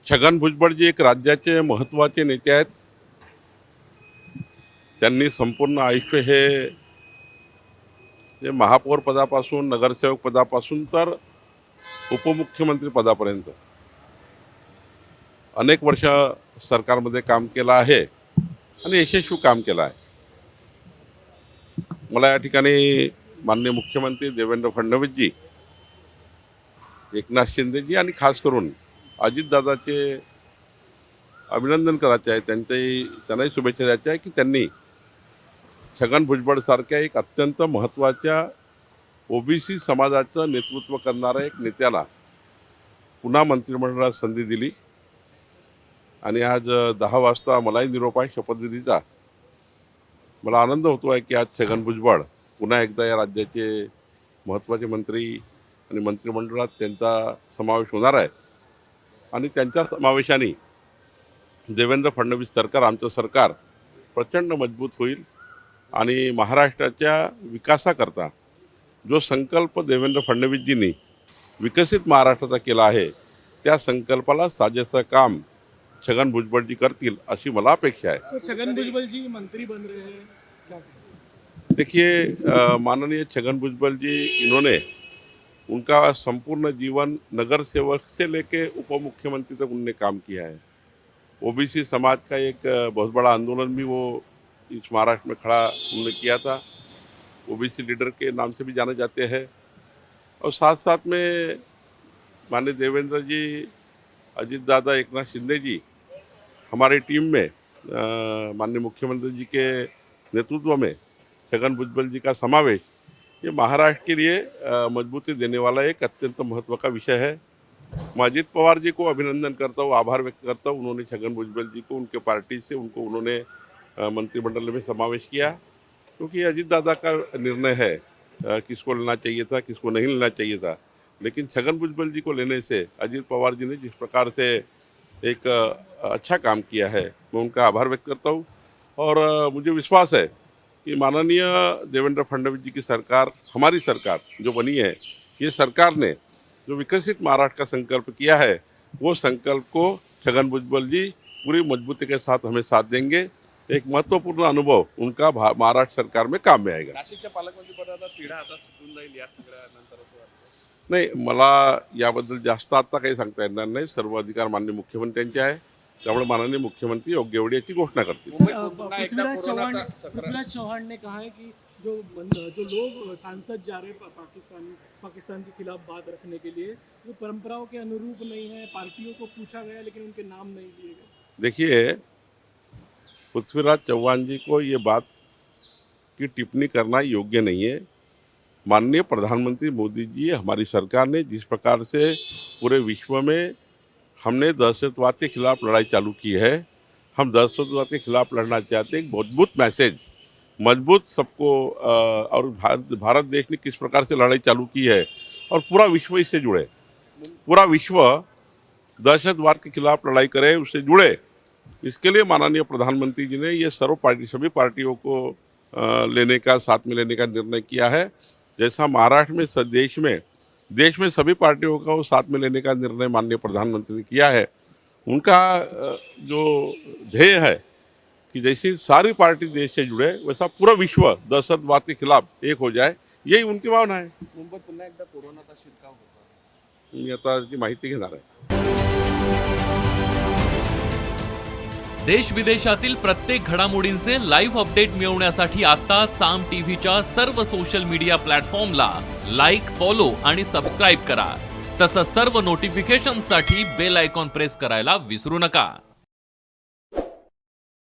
छगन भुजबळ जी एक राज्याचे महत्त्वाचे नेते आहेत. त्यांनी संपूर्ण आयुष्य हे महापौर पदापासून नगरसेवक पदापासून तर उपमुख्यमंत्री पदापर्यंत अनेक वर्ष सरकारमध्ये काम केलं आहे आणि यशस्वी काम केलं आहे. मला या ठिकाणी माननीय मुख्यमंत्री देवेंद्र फडणवीसजी, एकनाथ शिंदेजी आणि खास करून अजितदादाचे अभिनंदन करायचे आहे. त्यांनाही शुभेच्छा द्यायच्या आहे की त्यांनी छगन भुजबळसारख्या एक अत्यंत महत्त्वाच्या ओबीसी समाजाचं नेतृत्व करणाऱ्या एक नेत्याला पुन्हा मंत्रिमंडळात संधी दिली आणि आज 10 वाजता मलाही निरोप आहे शपथविधीचा. मला आनंद होतो आहे की आज छगन भुजबळ पुन्हा एकदा या राज्याचे महत्त्वाचे मंत्री आणि मंत्रिमंडळात त्यांचा समावेश होणार आहे आणि त्यांच्या समावेशाने देवेंद्र फडणवीस सरकार, आमचं सरकार प्रचंड मजबूत होईल आणि महाराष्ट्राच्या विकासाकरता जो संकल्प देवेंद्र फडणवीसजींनी विकसित महाराष्ट्राचा केला आहे त्या संकल्पाला साजेसं काम छगन भुजबळजी करतील अशी मला अपेक्षा है। तो छगन भुजबल जी मंत्री बन रहे हैं, क्या देखिए माननीय छगन भुजबल जी, इन्होंने उनका संपूर्ण जीवन नगर सेवक से लेके उप मुख्यमंत्री तक उनने काम किया है। ओबीसी समाज का एक बहुत बड़ा आंदोलन भी वो इस महाराष्ट्र में खड़ा उन्होंने किया था। ओबीसी लीडर के नाम से भी जाने जाते हैं और साथ साथ में माननीय देवेंद्र जी, अजित दादा, एकनाथ शिंदे जी हमारी टीम में माननीय मुख्यमंत्री जी के नेतृत्व में छगन भुजबल जी का समावेश ये महाराष्ट्र के लिए मजबूती देने वाला एक अत्यंत महत्व का विषय है। मैं अजित पवार जी को अभिनंदन करता हूँ, आभार व्यक्त करता हूँ। उन्होंने छगन भुजबल जी को उनके पार्टी से उन्होंने मंत्रिमंडल में समावेश किया, क्योंकि अजित दादा का निर्णय है किसको लेना चाहिए था, किसको नहीं लेना चाहिए था। लेकिन छगन भुजबल जी को लेने से अजित पवार जी ने जिस प्रकार से एक अच्छा काम किया है, मैं उनका आभार व्यक्त करता हूँ। और मुझे विश्वास है कि माननीय देवेंद्र फडणवीस जी की सरकार, हमारी सरकार जो बनी है, ये सरकार ने जो विकसित महाराष्ट्र का संकल्प किया है, वो संकल्प को छगन भुजबल जी पूरी मजबूती के साथ हमें साथ देंगे। एक महत्त्वपूर्ण अनुभव उनका महाराष्ट्र सरकार में काम में आएगा। नाशिकच्या पालकमंत्रीपदाचा तिढा आता सुटून जाईल या सगळ्यानंतर असं वाटतं? नाही, मला याबद्दल जास्त आता काही सांगता येणार नाही। सर्व अधिकार माननीय मुख्यमंत्र्यांचे आहे, त्यामुळे माननीय मुख्यमंत्री योग्य वेळी याची घोषणा करतील। पृथ्वीराज चौहान ने कहा है कि जो लोग सांसद जा रहे हैं पाकिस्तान के खिलाफ बात रखने के लिए, वो परंपराओं के अनुरूप नहीं है। पार्टियों को पूछा गया लेकिन उनके नाम नहीं लिए गए। देखिए, पृथ्वीराज चौहान जी को ये बात की टिप्पणी करना योग्य नहीं है। माननीय प्रधानमंत्री मोदी जी, हमारी सरकार ने जिस प्रकार से पूरे विश्व में हमने दहशतवाद के खिलाफ लड़ाई चालू की है, हम दहशतवाद के खिलाफ लड़ना चाहते हैं। एक मजबूत मैसेज, मजबूत सबको और भारत देश ने किस प्रकार से लड़ाई चालू की है और पूरा विश्व इससे जुड़े, पूरा विश्व दहशतवाद के खिलाफ लड़ाई करे, उससे जुड़े। इसके लिए माननीय प्रधानमंत्री जी ने ये सभी पार्टियों को लेने का, साथ में लेने का निर्णय किया है। जैसा महाराष्ट्र में देश में सभी पार्टियों को साथ में लेने का निर्णय माननीय प्रधानमंत्री ने किया है। उनका जो ध्येय है कि जैसी सारी पार्टी देश से जुड़े, वैसा पूरा विश्व दहशतवाद के खिलाफ एक हो जाए, यही उनकी भावना है। मुंबईत पुन्हा एकदा कोरोनाचा शिरकाव होता। मी आता त्याची माहिती घेणार आहे। देश विदेशातील प्रत्येक घडामोडींचे लाईव्ह अपडेट मिळवण्यासाठी आता साम टीव्हीच्या सर्व सोशल मीडिया प्लॅटफॉर्मला लाईक, फॉलो आणि सबस्क्राईब करा। तसंच सर्व नोटिफिकेशनसाठी बेल आयकॉन प्रेस करायला विसरू नका।